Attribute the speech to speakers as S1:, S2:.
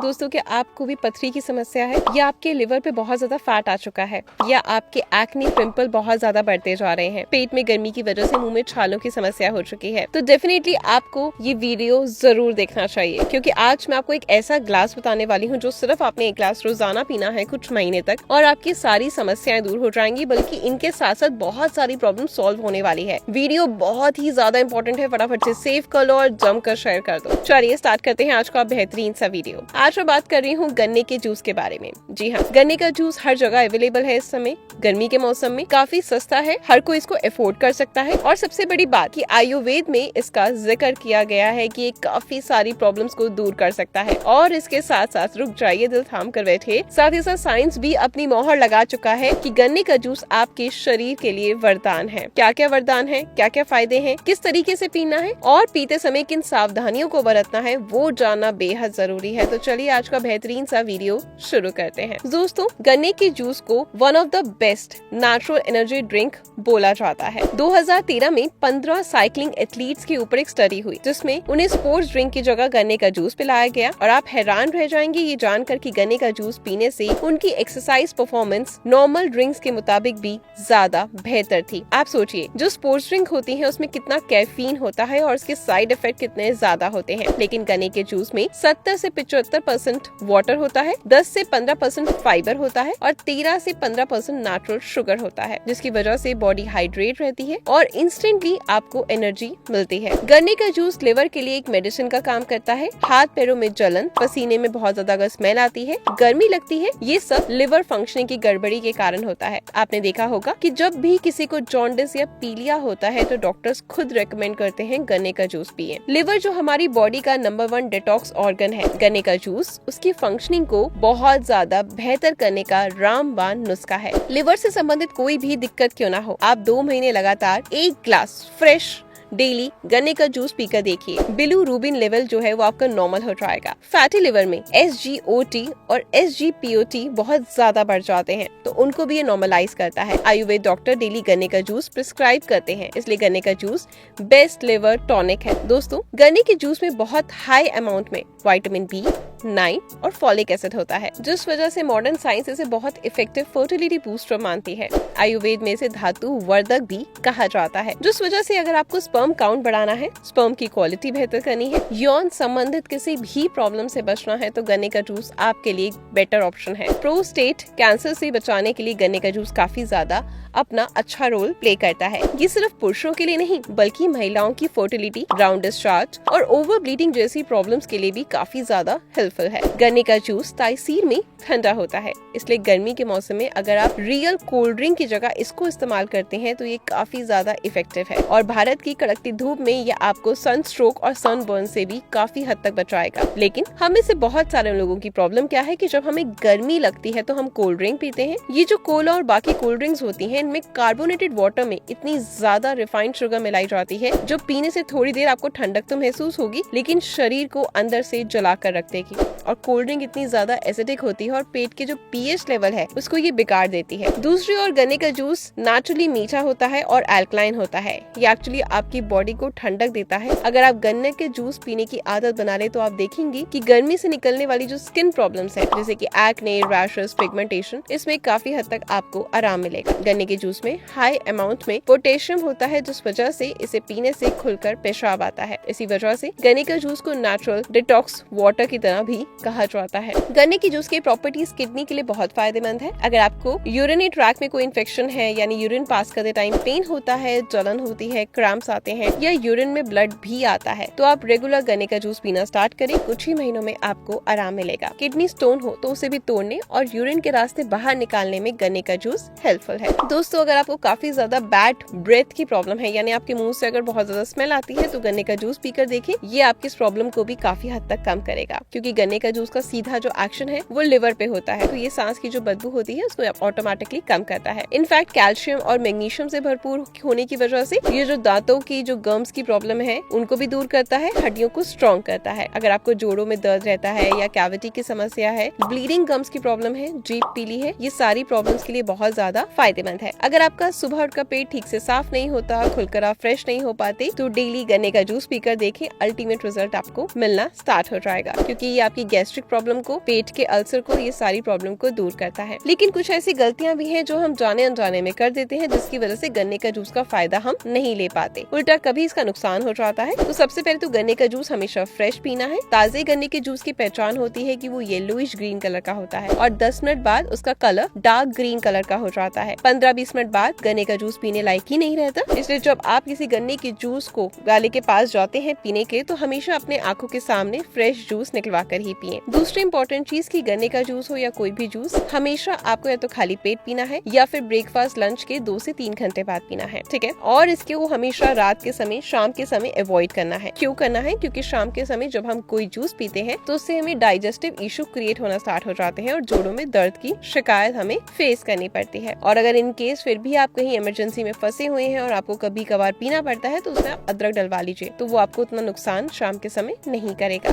S1: दोस्तों, क्या आपको भी पथरी की समस्या है, या आपके लिवर पे बहुत ज्यादा फैट आ चुका है, या आपके एक्ने पिंपल बहुत ज्यादा बढ़ते जा रहे हैं, पेट में गर्मी की वजह से मुंह में छालों की समस्या हो चुकी है, तो डेफिनेटली आपको ये वीडियो जरूर देखना चाहिए, क्योंकि आज मैं आपको एक ऐसा ग्लास बताने वाली हूँ जो सिर्फ आपने एक ग्लास रोजाना पीना है कुछ महीने तक, और आपकी सारी समस्याएं दूर हो जाएंगी, बल्कि इनके साथ साथ बहुत सारी प्रॉब्लम सॉल्व होने वाली है। वीडियो बहुत ही ज्यादा इंपॉर्टेंट है, फटाफट से सेव कर लो और जमकर शेयर कर दो। चलिए स्टार्ट करते हैं आज का बेहतरीन सा वीडियो। आज मैं बात कर रही हूँ गन्ने के जूस के बारे में। जी हाँ, गन्ने का जूस हर जगह अवेलेबल है। इस समय गर्मी के मौसम में काफी सस्ता है, हर कोई इसको अफोर्ड कर सकता है, और सबसे बड़ी बात कि आयुर्वेद में इसका जिक्र किया गया है कि ये काफी सारी प्रॉब्लम्स को दूर कर सकता है। और इसके साथ साथ रुक जाइए, दिल थाम कर बैठे, साथ ही साथ साइंस भी अपनी मोहर लगा चुका है कि गन्ने का जूस आपके शरीर के लिए वरदान है। क्या क्या वरदान है, क्या क्या फायदे हैं, किस तरीके से पीना है और पीते समय किन सावधानियों को बरतना है, वो जानना बेहद जरूरी है। तो चलिए आज का बेहतरीन सा वीडियो शुरू करते हैं। दोस्तों, गन्ने के जूस को one of the best natural energy drink बोला जाता है। 2013 में 15 साइकिलिंग एथलीट्स के ऊपर एक स्टडी हुई, जिसमें उन्हें स्पोर्ट्स ड्रिंक की जगह गन्ने का जूस पिलाया गया, और आप हैरान रह जाएंगे ये जानकर कि गन्ने का जूस पीने से उनकी एक्सरसाइज परफॉर्मेंस नॉर्मल ड्रिंक्स के मुताबिक भी ज्यादा बेहतर थी। आप सोचिए, जो स्पोर्ट्स ड्रिंक होती है उसमें कितना कैफीन होता है और उसके साइड इफेक्ट कितने ज्यादा होते हैं, लेकिन गन्ने के जूस में 70 से 75% वाटर होता है, 10 से 15% फाइबर होता है, और 13 से 15% नेचुरल शुगर होता है, जिसकी वजह से बॉडी हाइड्रेट रहती है और इंस्टेंटली आपको एनर्जी मिलती है। गन्ने का जूस लिवर के लिए एक मेडिसिन का काम करता है। हाथ पैरों में जलन, पसीने में बहुत ज्यादा स्मेल आती है, गर्मी लगती है, ये सब लिवर फंक्शनिंग की गड़बड़ी के कारण होता है। आपने देखा होगा कि जब भी किसी को जॉन्डिस या पीलिया होता है तो डॉक्टर्स खुद रेकमेंड करते हैं गन्ने का जूस पिए। लिवर जो हमारी बॉडी का नंबर 1 डिटॉक्स ऑर्गन है, गन्ने का जूस उसकी फंक्शनिंग को बहुत ज्यादा बेहतर करने का रामबाण नुस्खा है। लिवर से संबंधित कोई भी दिक्कत क्यों ना हो, आप 2 महीने लगातार एक ग्लास फ्रेश डेली गन्ने का जूस पीकर देखिए, बिलीरुबिन लेवल जो है वो आपका नॉर्मल हो जाएगा। फैटी लिवर में SGOT और SGPOT बहुत ज्यादा बढ़ जाते हैं, तो उनको भी ये नॉर्मलाइज करता है। आयुर्वेद डॉक्टर डेली गन्ने का जूस प्रिस्क्राइब करते हैं, इसलिए गन्ने का जूस बेस्ट लिवर टॉनिक है। दोस्तों, गन्ने के जूस में बहुत हाई अमाउंट में विटामिन B9 और फॉलिक एसिड होता है, जिस वजह से मॉडर्न साइंस इसे बहुत इफेक्टिव फर्टिलिटी बूस्टर मानती है। आयुर्वेद में इसे धातु वर्धक भी कहा जाता है, जिस वजह से अगर आपको स्पर्म काउंट बढ़ाना है, स्पर्म की क्वालिटी बेहतर करनी है, यौन संबंधित किसी भी प्रॉब्लम से बचना है, तो गन्ने का जूस आपके लिए बेटर ऑप्शन है। प्रोस्टेट कैंसर से बचाने के लिए गन्ने का जूस काफी ज्यादा अपना अच्छा रोल प्ले करता है। ये सिर्फ पुरुषों के लिए नहीं, बल्कि महिलाओं की फर्टिलिटी, राउंड डिस्चार्ज और ओवर ब्लीडिंग जैसी प्रॉब्लम्स के लिए भी काफी ज्यादा हेल्पफुल है। गन्ने का जूस तासीर में ठंडा होता है, इसलिए गर्मी के मौसम में अगर आप रियल कोल्ड ड्रिंक की जगह इसको इस्तेमाल करते हैं तो ये काफी ज्यादा इफेक्टिव है, और भारत की कड़कती धूप में ये आपको सन स्ट्रोक और सनबर्न से भी काफी हद तक बचाएगा। लेकिन हम में से बहुत सारे लोगों की प्रॉब्लम क्या है कि जब हमें गर्मी लगती है तो हम कोल्ड ड्रिंक पीते हैं। ये जो कोला और बाकी कोल्ड ड्रिंक्स होती हैं, इनमें कार्बोनेटेड वाटर में इतनी ज्यादा रिफाइंड शुगर मिलाई जाती है, जो पीने से थोड़ी देर आपको ठंडक तो महसूस होगी, लेकिन शरीर को अंदर से जला कर रख देगी। और कोल्ड ड्रिंक इतनी ज्यादा एसिडिक होती है और पेट के जो pH लेवल है उसको ये बिगाड़ देती है। दूसरी ओर गन्ने का जूस नेचुरली मीठा होता है और अल्कलाइन होता है। ये एक्चुअली आपकी बॉडी को ठंडक देता है। अगर आप गन्ने के जूस पीने की आदत बना ले तो आप देखेंगे कि गर्मी से निकलने वाली जो स्किन प्रॉब्लम्स है, जैसे कि एक्ने, रैशेस, पिगमेंटेशन, इसमें काफी हद तक आपको आराम मिलेगा। गन्ने के जूस में हाई अमाउंट में पोटेशियम होता है, जिस वजह से इसे पीने से खुलकर पेशाब आता है। इसी वजह से गन्ने का जूस को नेचुरल डिटॉक्स वाटर की तरह भी कहा जाता है। गन्ने की जूस की प्रॉपर्टीज किडनी के लिए बहुत फायदेमंद है। अगर आपको यूरिनरी ट्रैक में कोई इन्फेक्शन है, यानी यूरिन पास करते टाइम पेन होता है, जलन होती है, क्रैम्प्स आते हैं, या यूरिन में ब्लड भी आता है, तो आप रेगुलर गन्ने का जूस पीना स्टार्ट करें। कुछ ही महीनों में आपको आराम मिलेगा। किडनी स्टोन हो तो उसे भी तोड़ने और यूरिन के रास्ते बाहर निकालने में गन्ने का जूस हेल्पफुल है। दोस्तों, अगर आपको काफी ज्यादा बैड ब्रेथ की प्रॉब्लम है, यानी आपके मुंह से अगर बहुत ज्यादा स्मेल आती है, तो गन्ने का जूस पीकर देखिए, ये आपकी इस प्रॉब्लम को भी काफी हद तक कम करेगा, क्योंकि गन्ने का जूस का सीधा जो एक्शन है वो लिवर पे होता है, तो ये सांस की जो बदबू होती है उसको ऑटोमेटिकली कम करता है। इनफैक्ट कैल्शियम और मैग्नीशियम से भरपूर होने की वजह से ये जो दांतों की जो गम्स की प्रॉब्लम है उनको भी दूर करता है, हड्डियों को स्ट्रॉन्ग करता है। अगर आपको जोड़ों में दर्द रहता है या कैविटी की समस्या है, ब्लीडिंग गम्स की प्रॉब्लम है, जीभ पीली है, ये सारी प्रॉब्लम्स के लिए बहुत ज्यादा फायदेमंद है। अगर आपका सुबह उठकर पेट ठीक से साफ नहीं होता, खुलकर आप फ्रेश नहीं हो पाते, तो डेली गन्ने का जूस पीकर देखें, अल्टीमेट रिजल्ट आपको मिलना स्टार्ट हो जाएगा, क्योंकि ये आपकी गैस्ट्रिक प्रॉब्लम को, पेट के अल्सर को, ये सारी प्रॉब्लम को दूर करता है। लेकिन कुछ ऐसी गलतियां भी हैं जो हम जाने अनजाने में कर देते हैं, जिसकी वजह से गन्ने का जूस का फायदा हम नहीं ले पाते, उल्टा कभी इसका नुकसान हो जाता है। तो सबसे पहले तो गन्ने का जूस हमेशा फ्रेश पीना है। ताजे गन्ने के जूस की पहचान होती है कि वो येलोइश ग्रीन कलर का होता है और 10 मिनट बाद उसका कलर डार्क ग्रीन कलर का हो जाता है। 15-20 मिनट बाद गन्ने का जूस पीने लायक ही नहीं रहता। इसलिए जब आप किसी गन्ने के जूस को गाले के पास जाते हैं पीने के, तो हमेशा अपने आंखों के सामने फ्रेश जूस निकलवा कर ही पिए। दूसरी इंपॉर्टेंट चीज की गन्ने का जूस हो या कोई भी जूस, हमेशा आपको या तो खाली पेट पीना है या फिर ब्रेकफास्ट लंच के 2 से 3 घंटे बाद पीना है, ठीक है। और इसके वो हमेशा रात के समय, शाम के समय अवॉइड करना है। क्यों करना है? क्योंकि शाम के समय जब हम कोई जूस पीते हैं तो उससे हमें डाइजेस्टिव इशू क्रिएट होना स्टार्ट हो जाते हैं और जोड़ों में दर्द की शिकायत हमें फेस करनी पड़ती है। और अगर इन केस फिर भी आप कहीं इमरजेंसी में फंसे हुए हैं और आपको कभी कभार पीना पड़ता है, तो उसमें आप अदरक डलवा लीजिए, तो वो आपको उतना नुकसान शाम के समय नहीं करेगा।